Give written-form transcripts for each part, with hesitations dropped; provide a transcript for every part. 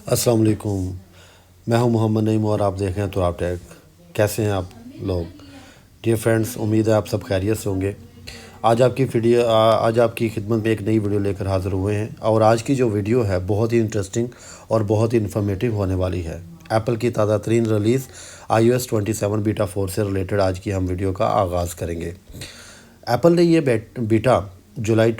अस्सलाम वालेकुम। मैं हूं मोहम्मद नईम और आप देख रहे हैं तो आप टेक। कैसे हैं आप लोग? डियर फ्रेंड्स, उम्मीद है आप सब खैरियत से होंगे। आज आपकी खिदमत में एक नई वीडियो लेकर हाज़िर हुए हैं और आज की जो वीडियो है बहुत ही इंटरेस्टिंग और बहुत ही इन्फॉर्मेटिव होने वाली है। एप्पल की ताज़ा तरीन रिलीज़ iOS 27 बीटा 4 से रिलेटेड आज की हम वीडियो का आगाज़ करेंगे। एप्पल ने ये बीटा जुलाई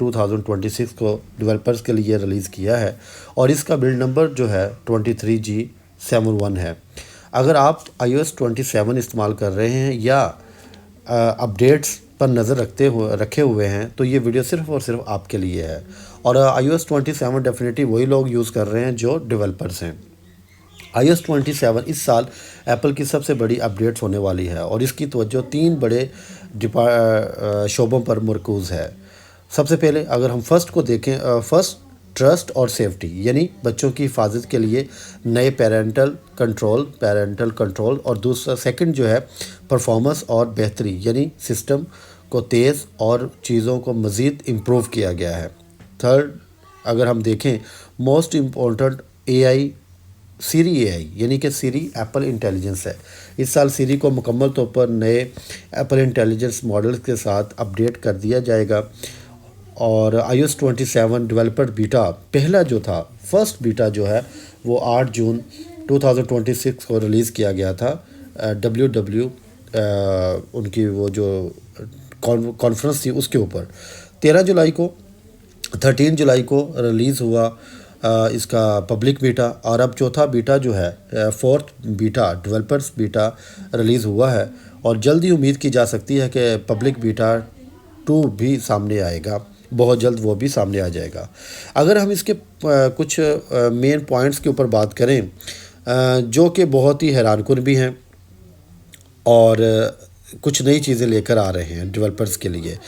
2026 को डेवलपर्स के लिए रिलीज़ किया है और इसका बिल्ड नंबर जो है 23G71 है। अगर आप iOS 27 इस्तेमाल कर रहे हैं या अपडेट्स पर नज़र रखे हुए हैं तो ये वीडियो सिर्फ़ और सिर्फ आपके लिए है। और iOS 27 डेफिनेटली वही लोग यूज़ कर रहे हैं जो डेवलपर्स हैं। iOS 27 इस साल एप्पल की सबसे बड़ी अपडेट्स होने वाली है और इसकी तवज्जो 3 बड़े शोबों पर मरकूज़ है। सबसे पहले अगर हम फर्स्ट को देखें, फर्स्ट ट्रस्ट और सेफ्टी, यानी बच्चों की हिफाजत के लिए नए पेरेंटल कंट्रोल और दूसरा सेकंड जो है परफॉर्मेंस और बेहतरी, यानी सिस्टम को तेज़ और चीज़ों को मज़ीद इम्प्रूव किया गया है। थर्ड अगर हम देखें मोस्ट इम्पोर्टेंट एआई सीरी एआई, यानी कि सीरी एप्पल इंटेलिजेंस है। इस साल सीरी को मुकम्मल तौर पर नए एप्पल इंटेलिजेंस मॉडल्स के साथ अपडेट कर दिया जाएगा। और iOS 27 डेवलपर बीटा पहला जो था, फर्स्ट बीटा जो है वो 8 जून 2026 को रिलीज़ किया गया था। उनकी वो जो कॉन्फ्रेंस थी उसके ऊपर 13 जुलाई को रिलीज़ हुआ इसका पब्लिक बीटा। और अब चौथा बीटा जो है fourth beta developers beta release हुआ है और जल्द ही उम्मीद की जा सकती है कि पब्लिक बीटा 2 भी सामने आएगा, बहुत जल्द वो भी सामने आ जाएगा। अगर हम इसके कुछ मेन पॉइंट्स के ऊपर बात करें जो कि बहुत ही हैरानकुन भी हैं और कुछ नई चीज़ें लेकर आ रहे हैं डेवलपर्स के लिए,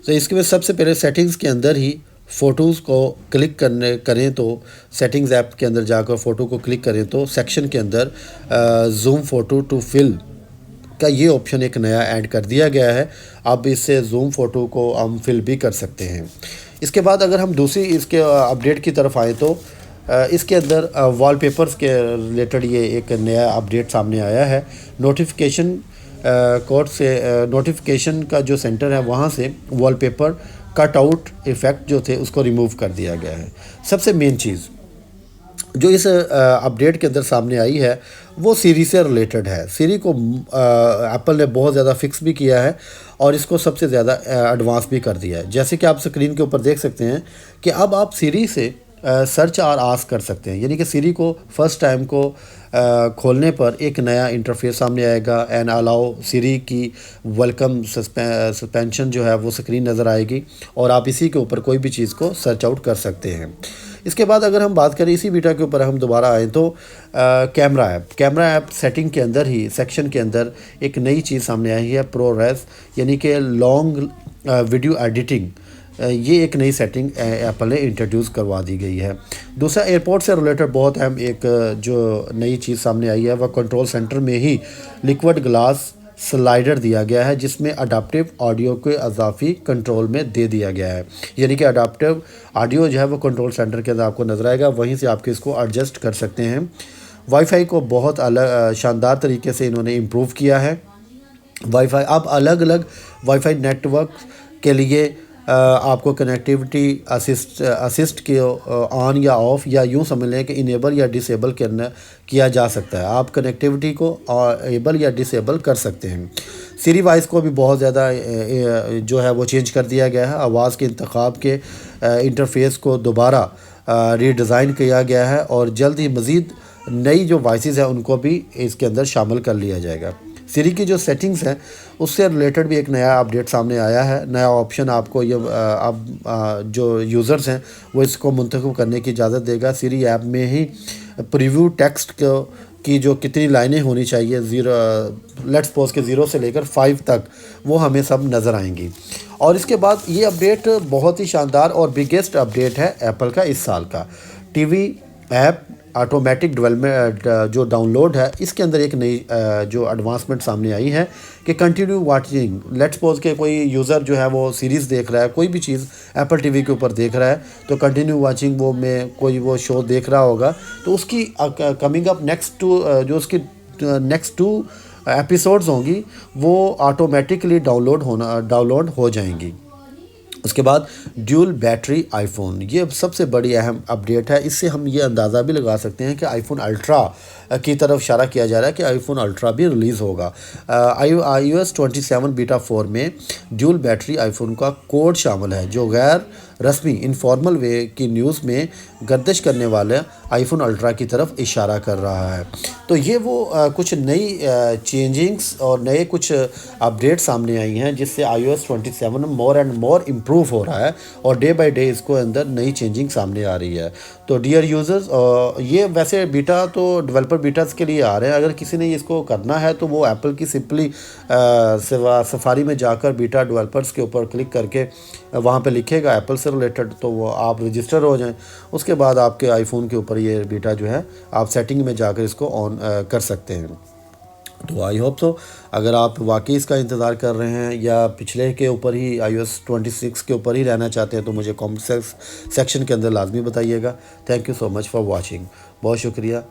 तो इसके में सबसे पहले सेटिंग्स के अंदर ही फ़ोटोज़ को क्लिक करें तो सेटिंग्स ऐप के अंदर जाकर फ़ोटो को क्लिक करें तो सेक्शन के अंदर जूम फ़ोटो टू फिल का ये ऑप्शन एक नया ऐड कर दिया गया है। अब इससे जूम फ़ोटो को हम फिल भी कर सकते हैं। इसके बाद अगर हम दूसरी इसके अपडेट की तरफ आएँ तो इसके अंदर वॉलपेपर्स के रिलेटेड ये एक नया अपडेट सामने आया है। नोटिफिकेशन का जो सेंटर है वहाँ से वॉलपेपर कट आउट इफ़ेक्ट जो थे उसको रिमूव कर दिया गया है। सबसे मेन चीज़ जो इस अपडेट के अंदर सामने आई है वो सीरी से रिलेटेड है। सीरी को एप्पल ने बहुत ज़्यादा फिक्स भी किया है और इसको सबसे ज़्यादा एडवांस भी कर दिया है। जैसे कि आप स्क्रीन के ऊपर देख सकते हैं कि अब आप सीरी से सर्च और आस्क कर सकते हैं, यानी कि सीरी को फर्स्ट टाइम को खोलने पर एक नया इंटरफेस सामने आएगा। एंड अलाउ सीरी की वेलकम सस्पेंशन जो है वो स्क्रीन नज़र आएगी और आप इसी के ऊपर कोई भी चीज़ को सर्च आउट कर सकते हैं। इसके बाद अगर हम बात करें इसी बीटा के ऊपर हम दोबारा आएँ तो कैमरा ऐप सेटिंग के अंदर ही सेक्शन के अंदर एक नई चीज़ सामने आई है, प्रोरेस, यानी कि लॉन्ग वीडियो एडिटिंग। ये एक नई सेटिंग एप्पल ने इंट्रोड्यूस करवा दी गई है। दूसरा एयरपोर्ट से रिलेटेड बहुत अहम एक जो नई चीज़ सामने आई है वह कंट्रोल सेंटर में ही लिक्विड ग्लास स्लाइडर दिया गया है जिसमें अडाप्टिव ऑडियो के अजाफी कंट्रोल में दे दिया गया है, यानी कि अडाप्टिव ऑडियो जो है वो कंट्रोल सेंटर के अंदर आपको नज़र आएगा, वहीं से आपके इसको एडजस्ट कर सकते हैं। वाईफाई को बहुत अलग शानदार तरीके से इन्होंने इम्प्रूव किया है। वाईफाई अब अलग अलग वाईफाई नेटवर्क के लिए आपको कनेक्टिविटी असिस्ट के ऑन या ऑफ़ या यूँ समझ लें कि इनेबल या डिसेबल किया जा सकता है। आप कनेक्टिविटी को एबल या डिसेबल कर सकते हैं। सीरी वॉइस को भी बहुत ज़्यादा जो है वो चेंज कर दिया गया है। आवाज़ के इंतखाब के इंटरफेस को दोबारा रीडिज़ाइन किया गया है और जल्द ही मज़ीद नई जो वॉइसेस हैं उनको भी इसके अंदर शामिल कर लिया जाएगा। सीरी की जो सेटिंग्स हैं उससे रिलेटेड भी एक नया अपडेट सामने आया है। नया ऑप्शन आपको ये अब जो यूज़र्स हैं वो इसको मुंतखब करने की इजाज़त देगा। सीरी ऐप में ही प्रीव्यू टेक्स्ट की जो कितनी लाइनें होनी चाहिए, लेट्स सपोज के 0 से लेकर 5 तक, वो हमें सब नज़र आएंगी। और इसके बाद ये अपडेट बहुत ही शानदार और बिगेस्ट अपडेट है एप्पल का इस साल का। टीवी ऐप ऑटोमेटिक डेवलपमेंट जो डाउनलोड है, इसके अंदर एक नई जो एडवांसमेंट सामने आई है कि कंटिन्यू वाचिंग। लेट्स सपोज के कोई यूज़र जो है वो सीरीज़ देख रहा है, कोई भी चीज़ एप्पल टीवी के ऊपर देख रहा है, तो कंटिन्यू वाचिंग वो में कोई वो शो देख रहा होगा, तो उसकी कमिंग अप नेक्स्ट टू जो उसकी नेक्स्ट टू एपिसोड्स होंगी वो ऑटोमेटिकली डाउनलोड हो जाएंगी। उसके बाद ड्यूल बैटरी आईफोन, ये सबसे बड़ी अहम अपडेट है। इससे हम ये अंदाज़ा भी लगा सकते हैं कि आईफोन अल्ट्रा की तरफ इशारा किया जा रहा है कि आईफोन अल्ट्रा भी रिलीज़ होगा। iOS 27 बीटा 4 में ड्यूल बैटरी आईफोन का कोड शामिल है, जो गैर रस्मी इनफॉर्मल वे की न्यूज़ में गर्दिश करने वाले आईफोन अल्ट्रा की तरफ इशारा कर रहा है। तो ये वो कुछ नई चेंजिंग्स और नए कुछ अपडेट सामने आई हैं, जिससे iOS 27 more and more improve हो रहा है और डे बाय डे इसको अंदर नई चेंजिंग सामने आ रही है। तो डियर यूज़र्स, ये वैसे बीटा तो डेवलपर बीटास के लिए आ रहे हैं। अगर किसी ने इसको करना है तो वो एप्पल की सिंपली सफारी में जाकर बीटा डेवलपर्स के ऊपर क्लिक करके वहाँ पे लिखेगा एप्पल से रिलेटेड, तो वो आप रजिस्टर हो जाएं। उसके बाद आपके आईफोन के ऊपर ये बीटा जो है आप सेटिंग में जाकर इसको ऑन कर सकते हैं। तो आई होप सो, अगर आप वाकई इसका इंतज़ार कर रहे हैं या पिछले के ऊपर ही iOS 26 के ऊपर ही रहना चाहते हैं, तो मुझे कमेंट सेक्शन के अंदर लाजमी बताइएगा। Thank you so much for watching. बहुत शुक्रिया।